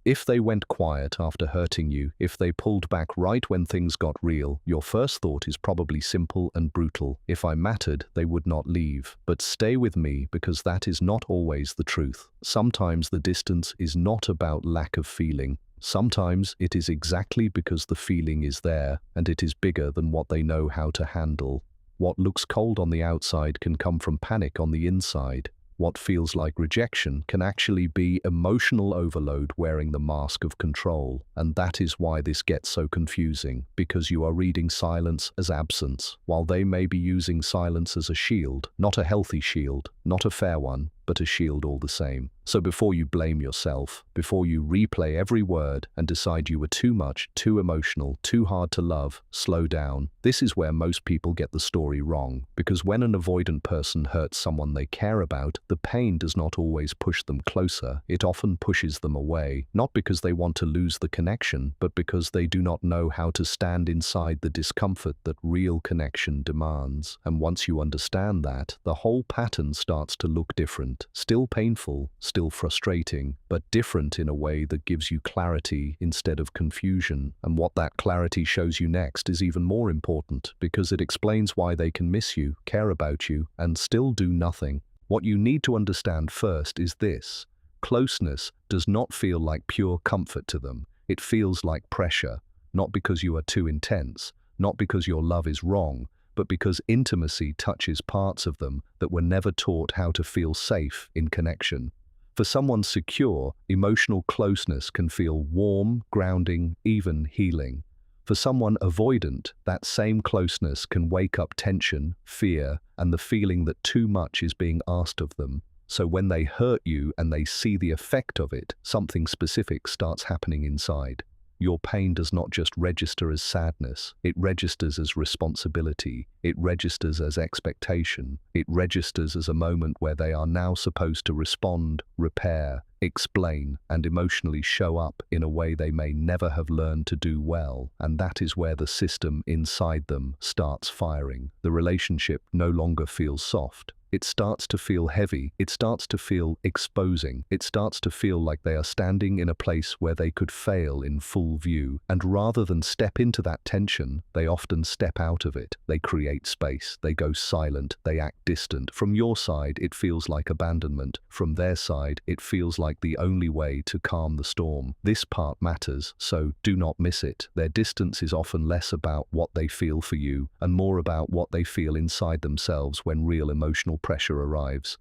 If they went quiet after hurting you, if they pulled back right when things got real, your first thought is probably simple and brutal. If I mattered, they would not leave. But stay with me, because that is not always the truth. Sometimes the distance is not about lack of feeling. Sometimes it is exactly because the feeling is there, and it is bigger than what they know how to handle. What looks cold on the outside can come from panic on the inside. What feels like rejection can actually be emotional overload wearing the mask of control. And that is why this gets so confusing, because you are reading silence as absence, while they may be using silence as a shield, not a healthy shield, not a fair one, but a shield all the same. So before you blame yourself, before you replay every word and decide you were too much, too emotional, too hard to love, slow down. This is where most people get the story wrong, because when an avoidant person hurts someone they care about, the pain does not always push them closer. It often pushes them away, not because they want to lose the connection, but because they do not know how to stand inside the discomfort that real connection demands. And once you understand that, the whole pattern starts to look different. Still painful, still frustrating, but different in a way that gives you clarity instead of confusion. And what that clarity shows you next is even more important, because it explains why they can miss you, care about you, and still do nothing. What you need to understand first is this: closeness does not feel like pure comfort to them. It feels like pressure, not because you are too intense, not because your love is wrong, but because intimacy touches parts of them that were never taught how to feel safe in connection. For someone secure, emotional closeness can feel warm, grounding, even healing. For someone avoidant, that same closeness can wake up tension, fear, and the feeling that too much is being asked of them. So when they hurt you and they see the effect of it, something specific starts happening inside. Your pain does not just register as sadness, it registers as responsibility, it registers as expectation, it registers as a moment where they are now supposed to respond, repair, explain, and emotionally show up in a way they may never have learned to do well. And that is where the system inside them starts firing. The relationship no longer feels soft. It starts to feel heavy, it starts to feel exposing, it starts to feel like they are standing in a place where they could fail in full view. And rather than step into that tension, they often step out of it. They create space, they go silent, they act distant. From your side, it feels like abandonment. From their side, it feels like the only way to calm the storm. This part matters, so do not miss it. Their distance is often less about what they feel for you and more about what they feel inside themselves when real emotional pressure arrives.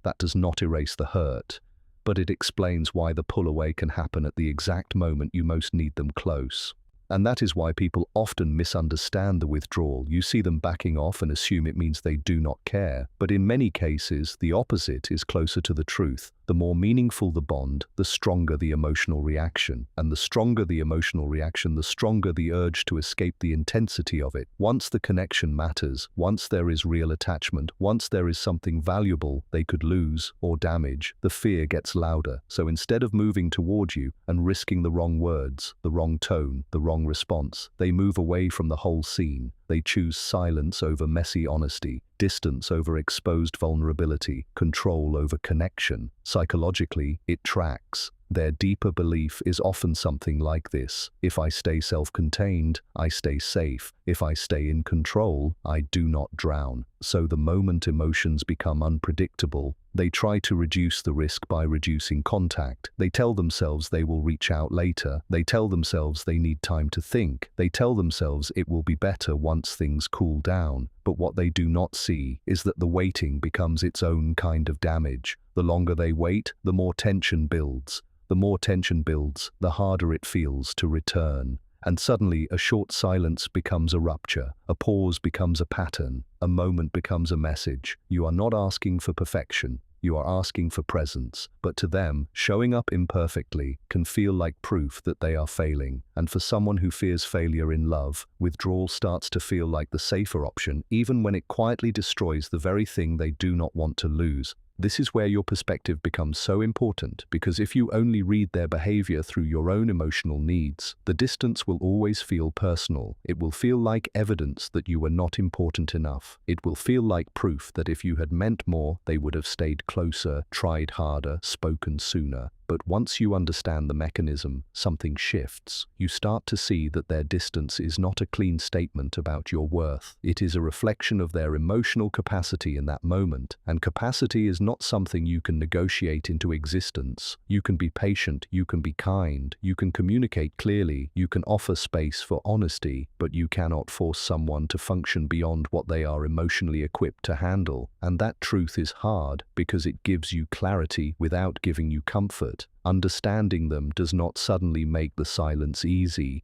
That does not erase the hurt, but it explains why the pull away can happen at the exact moment you most need them close. And that is why people often misunderstand the withdrawal. You see them backing off and assume it means they do not care. But in many cases, the opposite is closer to the truth. The more meaningful the bond, the stronger the emotional reaction. And the stronger the emotional reaction, the stronger the urge to escape the intensity of it. Once the connection matters, once there is real attachment, once there is something valuable they could lose or damage, the fear gets louder. So instead of moving toward you and risking the wrong words, the wrong tone, the wrong response, they move away from the whole scene. They choose silence over messy honesty, distance over exposed vulnerability, control over connection. Psychologically, it tracks. Their deeper belief is often something like this: if I stay self-contained, I stay safe. If I stay in control, I do not drown. So the moment emotions become unpredictable, they try to reduce the risk by reducing contact. They tell themselves they will reach out later. They tell themselves they need time to think. They tell themselves it will be better once things cool down. But what they do not see is that the waiting becomes its own kind of damage. The longer they wait, the more tension builds. The more tension builds, the harder it feels to return. And suddenly, a short silence becomes a rupture. A pause becomes a pattern. A moment becomes a message. You are not asking for perfection. You are asking for presence. But to them, showing up imperfectly can feel like proof that they are failing. And for someone who fears failure in love, withdrawal starts to feel like the safer option, even when it quietly destroys the very thing they do not want to lose. This is where your perspective becomes so important, because if you only read their behavior through your own emotional needs, the distance will always feel personal. It will feel like evidence that you were not important enough. It will feel like proof that if you had meant more, they would have stayed closer, tried harder, spoken sooner. But once you understand the mechanism, something shifts. You start to see that their distance is not a clean statement about your worth. It is a reflection of their emotional capacity in that moment. And capacity is not something you can negotiate into existence. You can be patient, you can be kind, you can communicate clearly, you can offer space for honesty, but you cannot force someone to function beyond what they are emotionally equipped to handle. And that truth is hard because it gives you clarity without giving you comfort. Understanding them does not suddenly make the silence easy.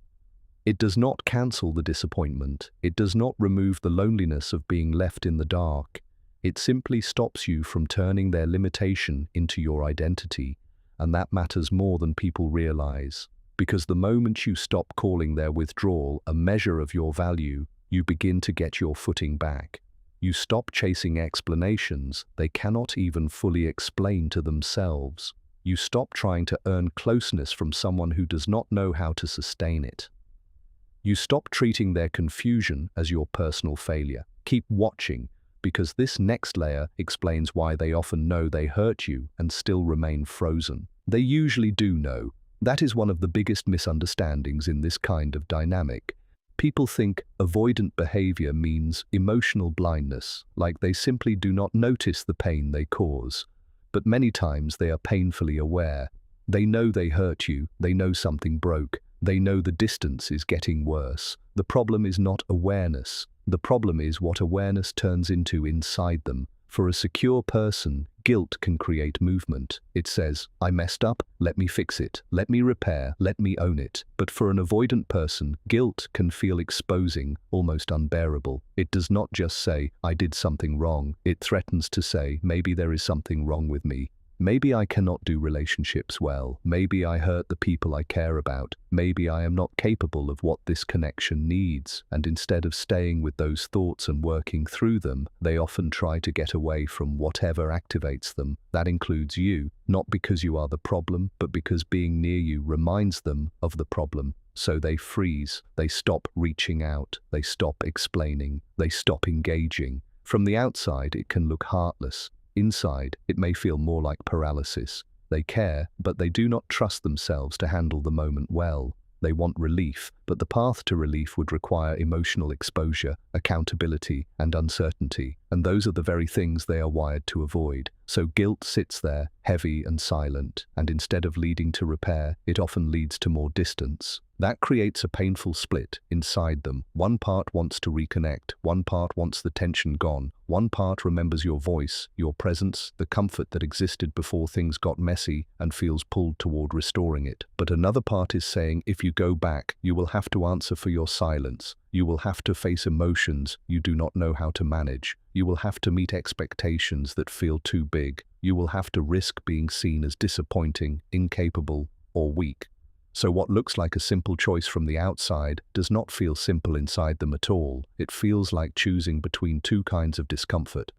It does not cancel the disappointment. It does not remove the loneliness of being left in the dark. It simply stops you from turning their limitation into your identity. And that matters more than people realize. Because the moment you stop calling their withdrawal a measure of your value, you begin to get your footing back. You stop chasing explanations they cannot even fully explain to themselves. You stop trying to earn closeness from someone who does not know how to sustain it. You stop treating their confusion as your personal failure. Keep watching, because this next layer explains why they often know they hurt you and still remain frozen. They usually do know. That is one of the biggest misunderstandings in this kind of dynamic. People think avoidant behavior means emotional blindness, like they simply do not notice the pain they cause. But many times they are painfully aware. They know they hurt you, they know something broke, they know the distance is getting worse. The problem is not awareness. The problem is what awareness turns into inside them. For a secure person, guilt can create movement. It says, I messed up, let me fix it, let me repair, let me own it. But for an avoidant person, guilt can feel exposing, almost unbearable. It does not just say, I did something wrong. It threatens to say, maybe there is something wrong with me. Maybe I cannot do relationships well. Maybe I hurt the people I care about. Maybe I am not capable of what this connection needs. And instead of staying with those thoughts and working through them, they often try to get away from whatever activates them. That includes you, not because you are the problem, but because being near you reminds them of the problem. So they freeze, they stop reaching out, they stop explaining, they stop engaging. From the outside, it can look heartless. Inside, it may feel more like paralysis. They care, but they do not trust themselves to handle the moment well. They want relief, but the path to relief would require emotional exposure, accountability, and uncertainty. And those are the very things they are wired to avoid. So guilt sits there, heavy and silent, and instead of leading to repair, it often leads to more distance. That creates a painful split inside them. One part wants to reconnect, one part wants the tension gone, one part remembers your voice, your presence, the comfort that existed before things got messy, and feels pulled toward restoring it. But another part is saying, if you go back, you will have to answer for your silence. You will have to face emotions you do not know how to manage. You will have to meet expectations that feel too big. You will have to risk being seen as disappointing, incapable, or weak. So what looks like a simple choice from the outside does not feel simple inside them at all. It feels like choosing between two kinds of discomfort.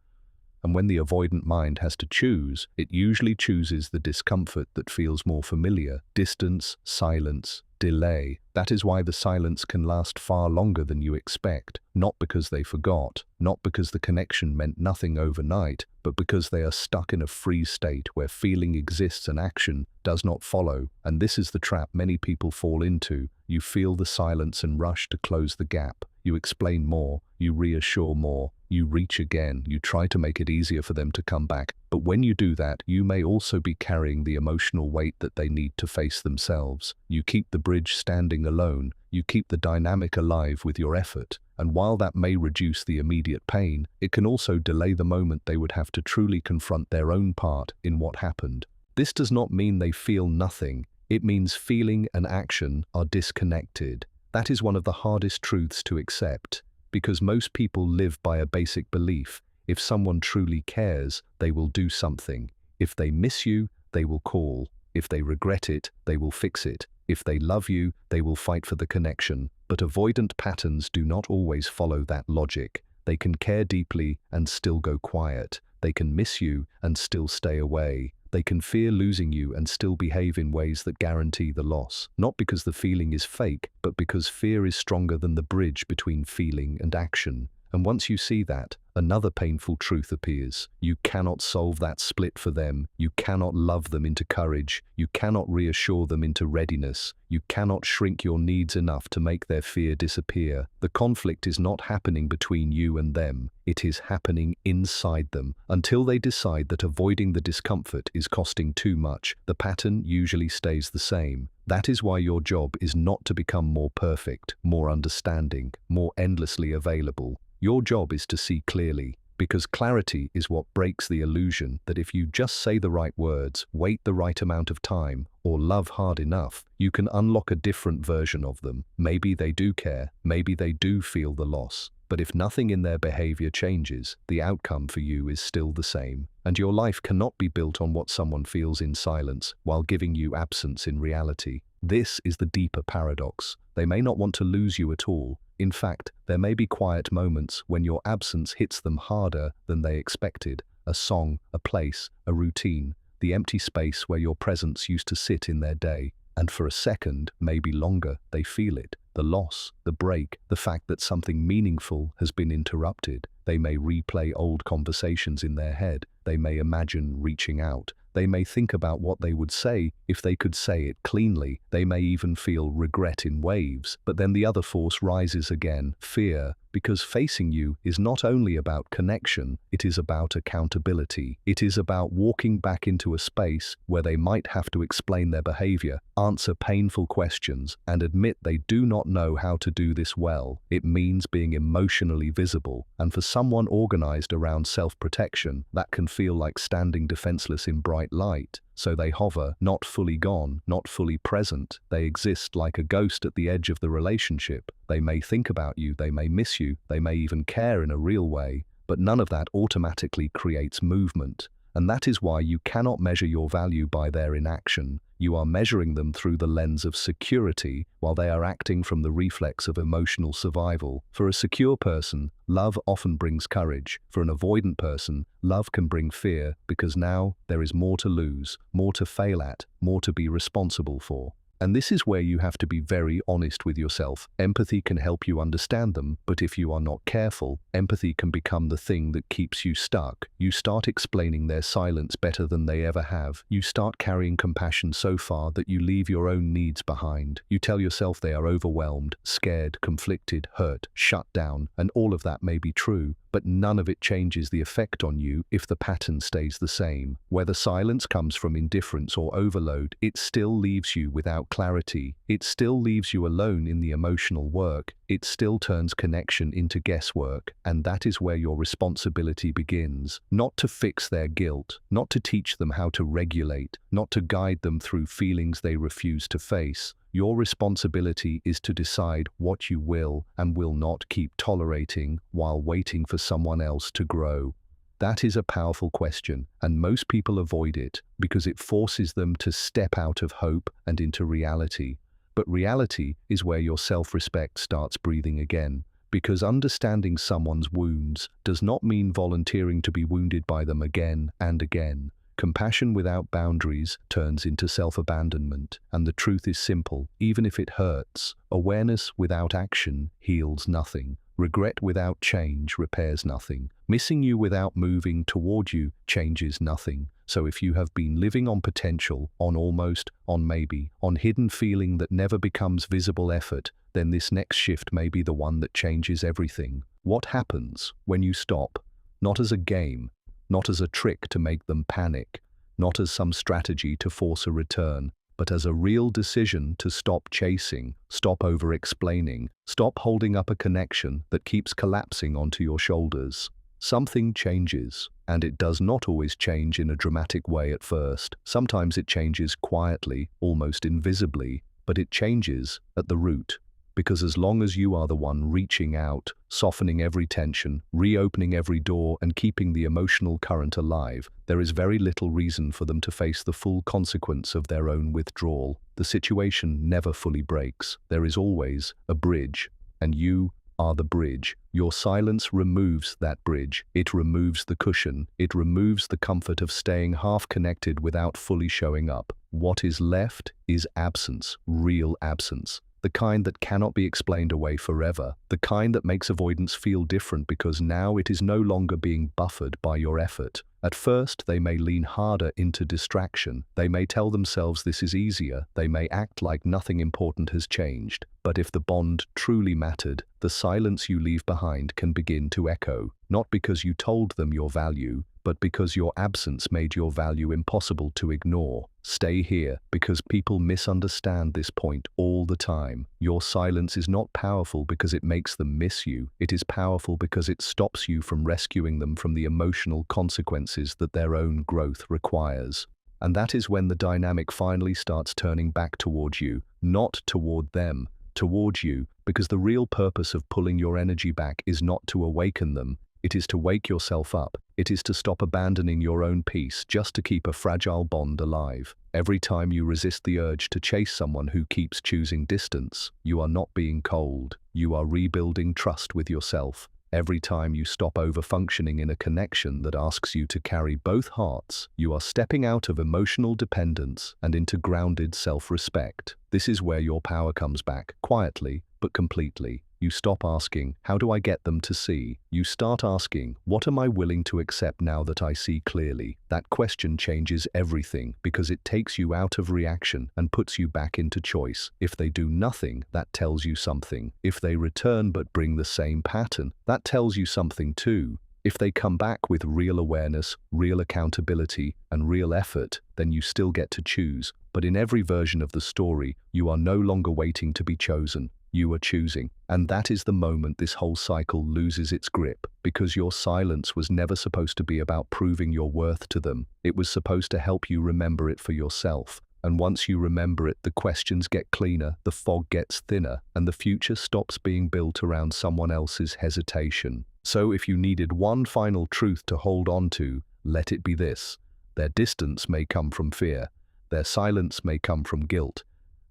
And when the avoidant mind has to choose, it usually chooses the discomfort that feels more familiar: distance, silence, delay. That is why the silence can last far longer than you expect. Not because they forgot, not because the connection meant nothing overnight, but because they are stuck in a freeze state where feeling exists and action does not follow. And this is the trap many people fall into. You feel the silence and rush to close the gap. You explain more, you reassure more, you reach again, you try to make it easier for them to come back. But when you do that, you may also be carrying the emotional weight that they need to face themselves. You keep the bridge standing alone, you keep the dynamic alive with your effort. And while that may reduce the immediate pain, it can also delay the moment they would have to truly confront their own part in what happened. This does not mean they feel nothing. It means feeling and action are disconnected. That is one of the hardest truths to accept, because most people live by a basic belief. If someone truly cares, they will do something. If they miss you, they will call. If they regret it, they will fix it. If they love you, they will fight for the connection. But avoidant patterns do not always follow that logic. They can care deeply and still go quiet. They can miss you and still stay away. They can fear losing you and still behave in ways that guarantee the loss. Not because the feeling is fake, but because fear is stronger than the bridge between feeling and action. And once you see that, another painful truth appears. You cannot solve that split for them. You cannot love them into courage. You cannot reassure them into readiness. You cannot shrink your needs enough to make their fear disappear. The conflict is not happening between you and them. It is happening inside them. Until they decide that avoiding the discomfort is costing too much, the pattern usually stays the same. That is why your job is not to become more perfect, more understanding, more endlessly available. Your job is to see clearly, because clarity is what breaks the illusion that if you just say the right words, wait the right amount of time, or love hard enough, you can unlock a different version of them. Maybe they do care, maybe they do feel the loss. But if nothing in their behavior changes, the outcome for you is still the same. And your life cannot be built on what someone feels in silence while giving you absence in reality. This is the deeper paradox. They may not want to lose you at all. In fact, there may be quiet moments when your absence hits them harder than they expected. A song, a place, a routine, the empty space where your presence used to sit in their day. And for a second, maybe longer, they feel it. The loss, the break, the fact that something meaningful has been interrupted. They may replay old conversations in their head. They may imagine reaching out. They may think about what they would say if they could say it cleanly. They may even feel regret in waves. But then the other force rises again, fear, because facing you is not only about connection, it is about accountability. It is about walking back into a space where they might have to explain their behavior, answer painful questions, and admit they do not know how to do this well. It means being emotionally visible, and for someone organized around self-protection, that can feel like standing defenseless in bright light. So they hover, not fully gone, not fully present. They exist like a ghost at the edge of the relationship. They may think about you, they may miss you, they may even care in a real way, but none of that automatically creates movement. And that is why you cannot measure your value by their inaction. You are measuring them through the lens of security, while they are acting from the reflex of emotional survival. For a secure person, love often brings courage. For an avoidant person, love can bring fear, because now there is more to lose, more to fail at, more to be responsible for. And this is where you have to be very honest with yourself. Empathy can help you understand them, but if you are not careful, empathy can become the thing that keeps you stuck. You start explaining their silence better than they ever have. You start carrying compassion so far that you leave your own needs behind. You tell yourself they are overwhelmed, scared, conflicted, hurt, shut down, and all of that may be true, but none of it changes the effect on you if the pattern stays the same. Whether silence comes from indifference or overload, it still leaves you without clarity. It still leaves you alone in the emotional work. It still turns connection into guesswork, and that is where your responsibility begins. Not to fix their guilt, not to teach them how to regulate, not to guide them through feelings they refuse to face. Your responsibility is to decide what you will and will not keep tolerating while waiting for someone else to grow. That is a powerful question, and most people avoid it because it forces them to step out of hope and into reality. But reality is where your self-respect starts breathing again, because understanding someone's wounds does not mean volunteering to be wounded by them again and again. Compassion without boundaries turns into self-abandonment, and the truth is simple, even if it hurts. Awareness without action heals nothing. Regret without change repairs nothing. Missing you without moving toward you changes nothing. So if you have been living on potential, on almost, on maybe, on hidden feeling that never becomes visible effort, then this next shift may be the one that changes everything. What happens when you stop? Not as a game, not as a trick to make them panic, not as some strategy to force a return, but as a real decision to stop chasing, stop over-explaining, stop holding up a connection that keeps collapsing onto your shoulders. Something changes, and it does not always change in a dramatic way at first. Sometimes it changes quietly, almost invisibly, but it changes at the root. Because as long as you are the one reaching out, softening every tension, reopening every door, and keeping the emotional current alive, there is very little reason for them to face the full consequence of their own withdrawal. The situation never fully breaks. There is always a bridge, and you are the bridge. Your silence removes that bridge. It removes the cushion. It removes the comfort of staying half connected without fully showing up. What is left is absence, real absence. the kind that cannot be explained away forever, the kind that makes avoidance feel different because now it is no longer being buffered by your effort. At first, they may lean harder into distraction. They may tell themselves this is easier. They may act like nothing important has changed. But if the bond truly mattered, the silence you leave behind can begin to echo, not because you told them your value, but because your absence made your value impossible to ignore. Stay here, because people misunderstand this point all the time. Your silence is not powerful because it makes them miss you. It is powerful because it stops you from rescuing them from the emotional consequences that their own growth requires. And that is when the dynamic finally starts turning back toward you, not toward them, toward you, because the real purpose of pulling your energy back is not to awaken them. It is to wake yourself up. It is to stop abandoning your own peace just to keep a fragile bond alive. Every time you resist the urge to chase someone who keeps choosing distance, you are not being cold. You are rebuilding trust with yourself. Every time you stop over-functioning in a connection that asks you to carry both hearts, you are stepping out of emotional dependence and into grounded self-respect. This is where your power comes back, quietly but completely. You stop asking, how do I get them to see? You start asking, what am I willing to accept now that I see clearly? That question changes everything because it takes you out of reaction and puts you back into choice. If they do nothing, that tells you something. If they return but bring the same pattern, that tells you something too. If they come back with real awareness, real accountability, and real effort, then you still get to choose. But in every version of the story, you are no longer waiting to be chosen. You are choosing. And that is the moment this whole cycle loses its grip, because your silence was never supposed to be about proving your worth to them. It was supposed to help you remember it for yourself. And once you remember it, the questions get cleaner, the fog gets thinner, and the future stops being built around someone else's hesitation. So if you needed one final truth to hold on to, let it be this. Their distance may come from fear. Their silence may come from guilt.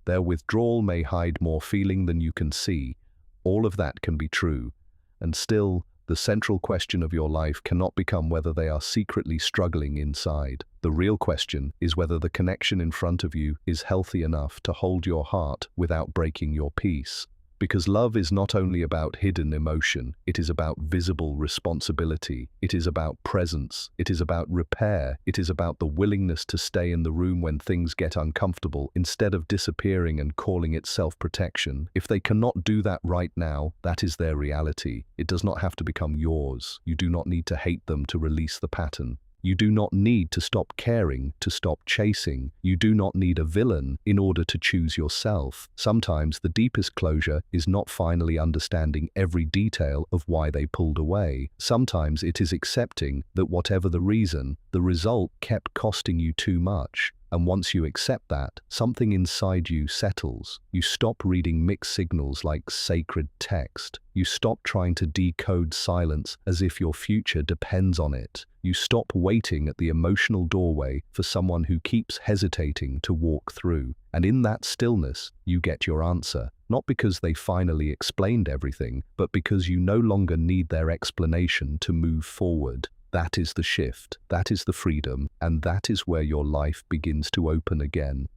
Their withdrawal may hide more feeling than you can see. All of that can be true. And still, the central question of your life cannot become whether they are secretly struggling inside. The real question is whether the connection in front of you is healthy enough to hold your heart without breaking your peace. Because love is not only about hidden emotion, it is about visible responsibility. It is about presence. It is about repair. It is about the willingness to stay in the room when things get uncomfortable instead of disappearing and calling it self-protection. If they cannot do that right now, that is their reality. It does not have to become yours. You do not need to hate them to release the pattern. You do not need to stop caring, to stop chasing. You do not need a villain in order to choose yourself. Sometimes the deepest closure is not finally understanding every detail of why they pulled away. Sometimes it is accepting that whatever the reason, the result kept costing you too much. And once you accept that, something inside you settles. You stop reading mixed signals like sacred text. You stop trying to decode silence as if your future depends on it. You stop waiting at the emotional doorway for someone who keeps hesitating to walk through. And in that stillness, you get your answer. Not because they finally explained everything, but because you no longer need their explanation to move forward. That is the shift, that is the freedom, and that is where your life begins to open again.